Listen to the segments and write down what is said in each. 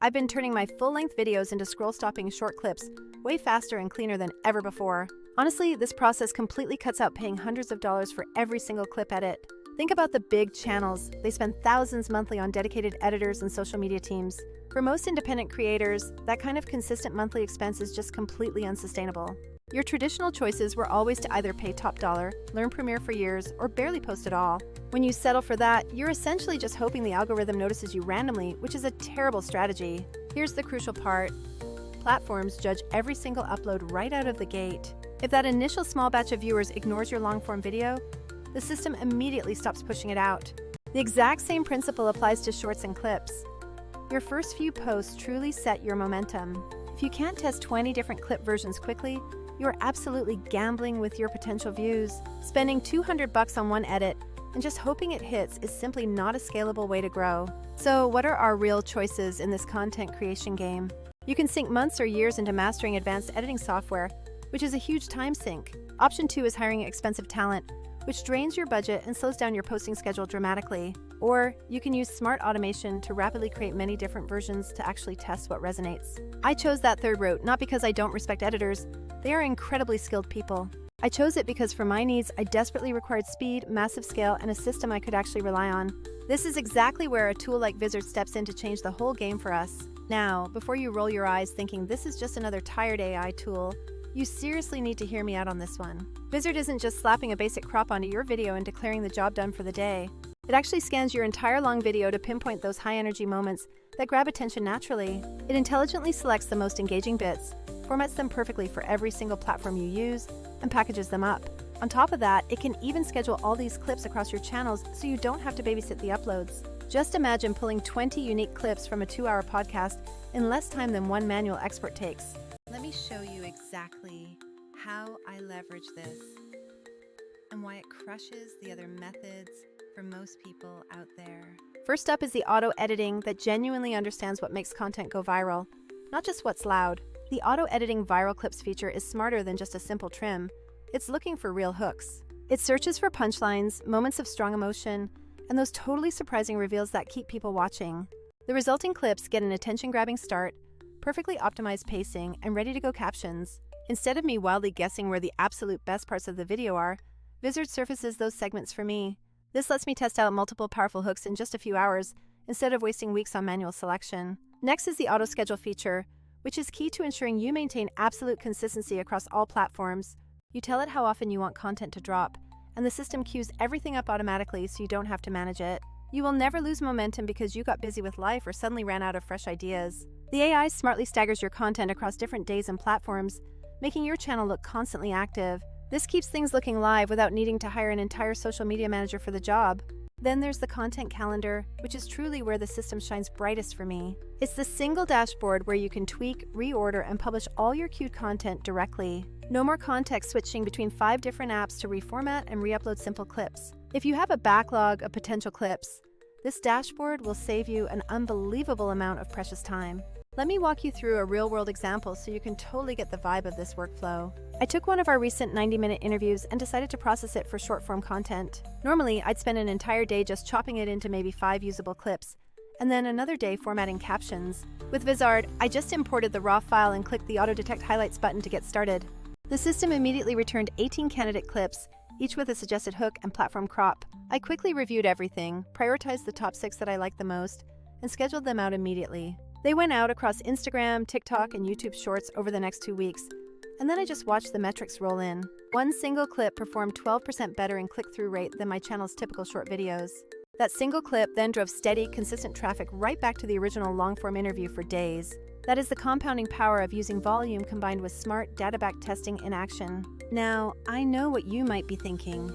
I've been turning my full-length videos into scroll-stopping short clips way faster and cleaner than ever before. Honestly, this process completely cuts out paying hundreds of dollars for every single clip edit. Think about the big channels. They spend thousands monthly on dedicated editors and social media teams. For most independent creators, that kind of consistent monthly expense is just completely unsustainable. Your traditional choices were always to either pay top dollar, learn Premiere for years, or barely post at all. When you settle for that, you're essentially just hoping the algorithm notices you randomly, which is a terrible strategy. Here's the crucial part. Platforms judge every single upload right out of the gate. If that initial small batch of viewers ignores your long-form video, the system immediately stops pushing it out. The exact same principle applies to shorts and clips. Your first few posts truly set your momentum. If you can't test 20 different clip versions quickly, you're absolutely gambling with your potential views. Spending $200 on one edit and just hoping it hits is simply not a scalable way to grow. So what are our real choices in this content creation game? You can sink months or years into mastering advanced editing software, which is a huge time sink. Option 2 is hiring expensive talent, which drains your budget and slows down your posting schedule dramatically. Or you can use smart automation to rapidly create many different versions to actually test what resonates. I chose that third route, not because I don't respect editors. They are incredibly skilled people. I chose it because for my needs, I desperately required speed, massive scale, and a system I could actually rely on. This is exactly where a tool like Vizard steps in to change the whole game for us. Now, before you roll your eyes thinking this is just another tired AI tool, you seriously need to hear me out on this one. Vizard isn't just slapping a basic crop onto your video and declaring the job done for the day. It actually scans your entire long video to pinpoint those high-energy moments that grab attention naturally. It intelligently selects the most engaging bits, formats them perfectly for every single platform you use, and packages them up. On top of that, it can even schedule all these clips across your channels so you don't have to babysit the uploads. Just imagine pulling 20 unique clips from a 2-hour podcast in less time than one manual export takes. Let me show you exactly how I leverage this and why it crushes the other methods for most people out there. First up is the auto editing that genuinely understands what makes content go viral, not just what's loud. The auto editing viral clips feature is smarter than just a simple trim. It's looking for real hooks. It searches for punchlines, moments of strong emotion, and those totally surprising reveals that keep people watching. The resulting clips get an attention-grabbing start, perfectly optimized pacing, and ready-to-go captions. Instead of me wildly guessing where the absolute best parts of the video are, Vizard surfaces those segments for me. This lets me test out multiple powerful hooks in just a few hours, instead of wasting weeks on manual selection. Next is the auto-schedule feature, which is key to ensuring you maintain absolute consistency across all platforms. You tell it how often you want content to drop, and the system queues everything up automatically so you don't have to manage it. You will never lose momentum because you got busy with life or suddenly ran out of fresh ideas. The AI smartly staggers your content across different days and platforms, making your channel look constantly active. This keeps things looking live without needing to hire an entire social media manager for the job. Then there's the content calendar, which is truly where the system shines brightest for me. It's the single dashboard where you can tweak, reorder, and publish all your queued content directly. No more context switching between 5 different apps to reformat and re-upload simple clips. If you have a backlog of potential clips, this dashboard will save you an unbelievable amount of precious time. Let me walk you through a real-world example so you can totally get the vibe of this workflow. I took one of our recent 90-minute interviews and decided to process it for short-form content. Normally, I'd spend an entire day just chopping it into maybe 5 usable clips, and then another day formatting captions. With Vizard, I just imported the raw file and clicked the Auto Detect Highlights button to get started. The system immediately returned 18 candidate clips, each with a suggested hook and platform crop. I quickly reviewed everything, prioritized the top 6 that I liked the most, and scheduled them out immediately. They went out across Instagram, TikTok, and YouTube Shorts over the next 2 weeks, and then I just watched the metrics roll in. One single clip performed 12% better in click-through rate than my channel's typical short videos. That single clip then drove steady, consistent traffic right back to the original long-form interview for days. That is the compounding power of using volume combined with smart, data-backed testing in action. Now, I know what you might be thinking.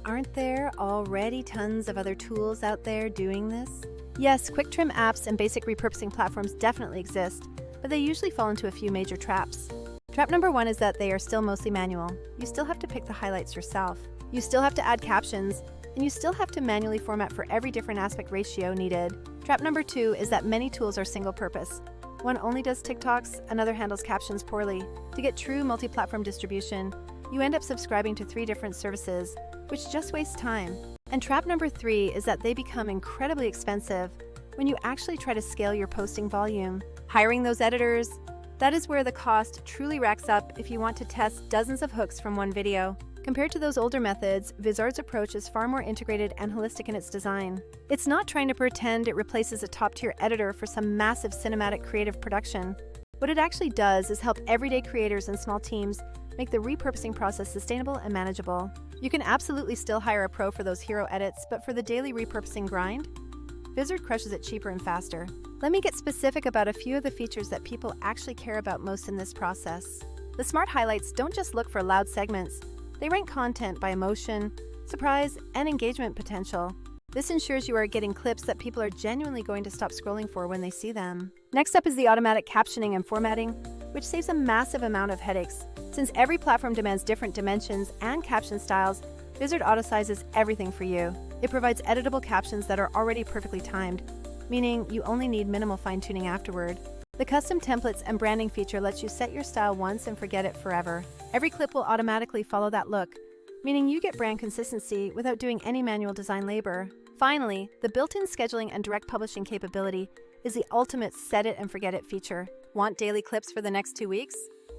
Aren't there already tons of other tools out there doing this? Yes, quick trim apps and basic repurposing platforms definitely exist, but they usually fall into a few major traps. Trap number 1 is that they are still mostly manual. You still have to pick the highlights yourself. You still have to add captions, and you still have to manually format for every different aspect ratio needed. Trap number 2 is that many tools are single purpose. One only does TikToks, another handles captions poorly. To get true multi-platform distribution, you end up subscribing to 3 different services, which just wastes time. And trap number 3 is that they become incredibly expensive. when you actually try to scale your posting volume. Hiring those editors, that is where the cost truly racks up if you want to test dozens of hooks from one video. Compared to those older methods, Vizard's approach is far more integrated and holistic in its design. It's not trying to pretend it replaces a top-tier editor for some massive cinematic creative production. What it actually does is help everyday creators and small teams make the repurposing process sustainable and manageable. You can absolutely still hire a pro for those hero edits, but for the daily repurposing grind, Vizard crushes it cheaper and faster. Let me get specific about a few of the features that people actually care about most in this process. The smart highlights don't just look for loud segments. They rank content by emotion, surprise, and engagement potential. This ensures you are getting clips that people are genuinely going to stop scrolling for when they see them. Next up is the automatic captioning and formatting, which saves a massive amount of headaches. Since every platform demands different dimensions and caption styles, Vizard auto-sizes everything for you. It provides editable captions that are already perfectly timed, meaning you only need minimal fine-tuning afterward. The custom templates and branding feature lets you set your style once and forget it forever. Every clip will automatically follow that look, meaning you get brand consistency without doing any manual design labor. Finally, the built-in scheduling and direct publishing capability is the ultimate set-it-and-forget-it feature. Want daily clips for the next 2 weeks?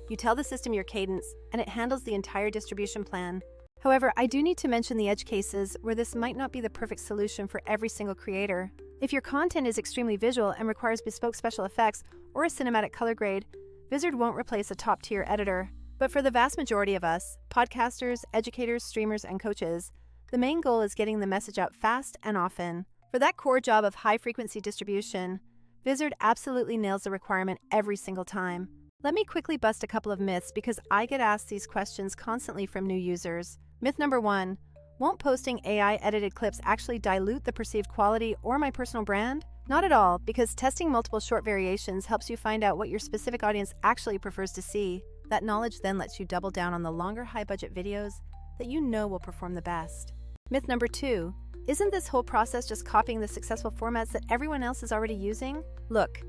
You tell the system your cadence, and it handles the entire distribution plan. However, I do need to mention the edge cases where this might not be the perfect solution for every single creator. If your content is extremely visual and requires bespoke special effects or a cinematic color grade, Vizard won't replace a top-tier editor. But for the vast majority of us, podcasters, educators, streamers, and coaches, the main goal is getting the message out fast and often. For that core job of high-frequency distribution, Vizard absolutely nails the requirement every single time. Let me quickly bust a couple of myths because I get asked these questions constantly from new users. Myth number 1, won't posting AI-edited clips actually dilute the perceived quality or my personal brand? Not at all, because testing multiple short variations helps you find out what your specific audience actually prefers to see. That knowledge then lets you double down on the longer high-budget videos that you know will perform the best. Myth number 2, isn't this whole process just copying the successful formats that everyone else is already using? Look,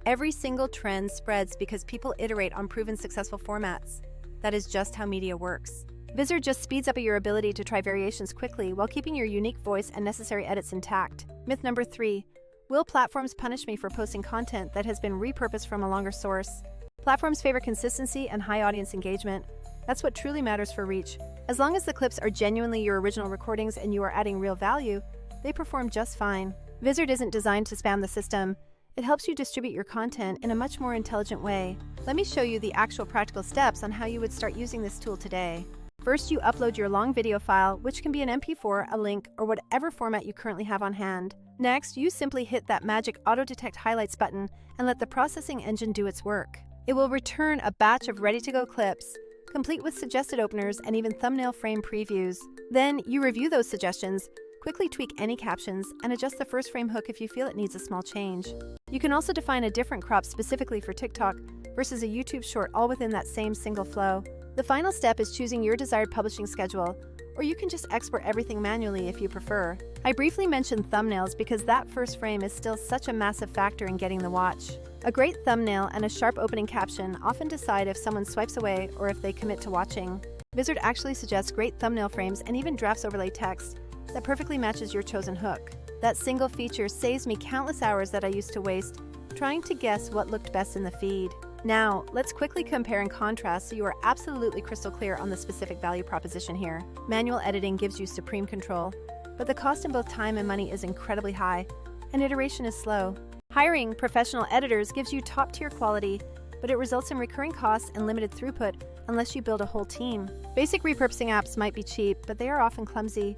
every single trend spreads because people iterate on proven successful formats. That is just how media works. Vizard just speeds up your ability to try variations quickly while keeping your unique voice and necessary edits intact. Myth number 3, will platforms punish me for posting content that has been repurposed from a longer source? Platforms favor consistency and high audience engagement. That's what truly matters for reach. As long as the clips are genuinely your original recordings and you are adding real value, they perform just fine. Vizard isn't designed to spam the system. It helps you distribute your content in a much more intelligent way. Let me show you the actual practical steps on how you would start using this tool today. First, you upload your long video file, which can be an MP4, a link, or whatever format you currently have on hand. Next, you simply hit that magic auto-detect highlights button and let the processing engine do its work. It will return a batch of ready-to-go clips, complete with suggested openers and even thumbnail frame previews. Then, you review those suggestions, quickly tweak any captions, and adjust the first frame hook if you feel it needs a small change. You can also define a different crop specifically for TikTok versus a YouTube short all within that same single flow. The final step is choosing your desired publishing schedule, or you can just export everything manually if you prefer. I briefly mentioned thumbnails because that first frame is still such a massive factor in getting the watch. A great thumbnail and a sharp opening caption often decide if someone swipes away or if they commit to watching. Vizard actually suggests great thumbnail frames and even drafts overlay text that perfectly matches your chosen hook. That single feature saves me countless hours that I used to waste trying to guess what looked best in the feed. Now, let's quickly compare and contrast so you are absolutely crystal clear on the specific value proposition here. Manual editing gives you supreme control, but the cost in both time and money is incredibly high, and iteration is slow. Hiring professional editors gives you top-tier quality, but it results in recurring costs and limited throughput unless you build a whole team. Basic repurposing apps might be cheap, but they are often clumsy,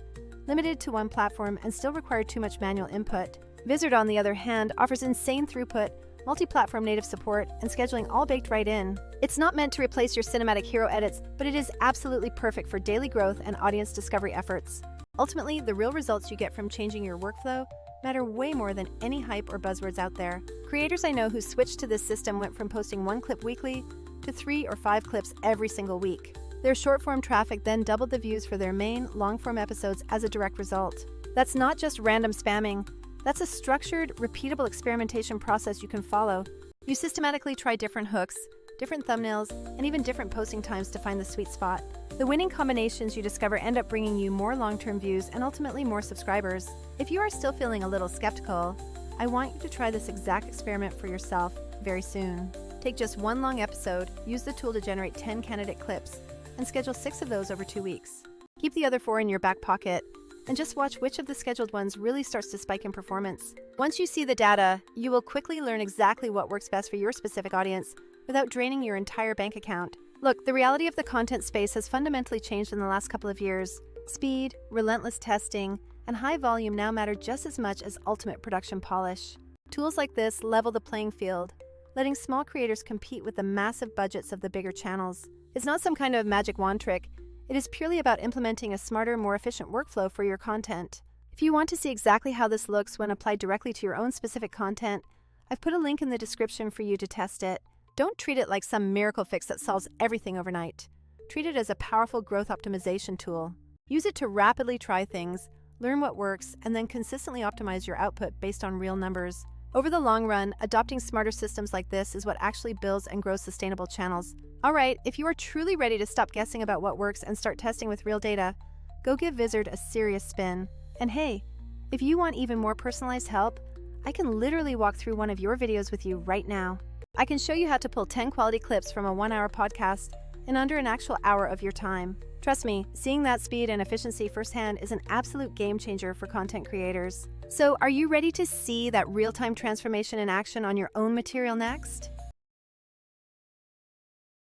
limited to one platform, and still require too much manual input. Vizard, on the other hand, offers insane throughput, multi-platform native support, and scheduling all baked right in. It's not meant to replace your cinematic hero edits, but it is absolutely perfect for daily growth and audience discovery efforts. Ultimately, the real results you get from changing your workflow matter way more than any hype or buzzwords out there. Creators I know who switched to this system went from posting 1 clip weekly to 3 or 5 clips every single week. Their short-form traffic then doubled the views for their main, long-form episodes as a direct result. That's not just random spamming. That's a structured, repeatable experimentation process you can follow. You systematically try different hooks, different thumbnails, and even different posting times to find the sweet spot. The winning combinations you discover end up bringing you more long-term views and ultimately more subscribers. If you are still feeling a little skeptical, I want you to try this exact experiment for yourself very soon. Take just one long episode, use the tool to generate 10 candidate clips, and schedule 6 of those over 2 weeks. Keep the other 4 in your back pocket, and just watch which of the scheduled ones really starts to spike in performance. Once you see the data, you will quickly learn exactly what works best for your specific audience without draining your entire bank account. Look, the reality of the content space has fundamentally changed in the last couple of years. Speed, relentless testing, and high volume now matter just as much as ultimate production polish. Tools like this level the playing field, letting small creators compete with the massive budgets of the bigger channels. It's not some kind of magic wand trick. It is purely about implementing a smarter, more efficient workflow for your content. If you want to see exactly how this looks when applied directly to your own specific content, I've put a link in the description for you to test it. Don't treat it like some miracle fix that solves everything overnight. Treat it as a powerful growth optimization tool. Use it to rapidly try things, learn what works, and then consistently optimize your output based on real numbers. Over the long run, adopting smarter systems like this is what actually builds and grows sustainable channels. All right, if you are truly ready to stop guessing about what works and start testing with real data, go give Vizard a serious spin. And hey, if you want even more personalized help, I can literally walk through one of your videos with you right now. I can show you how to pull 10 quality clips from a 1-hour podcast in under an actual hour of your time. Trust me, seeing that speed and efficiency firsthand is an absolute game changer for content creators. So, are you ready to see that real-time transformation in action on your own material next?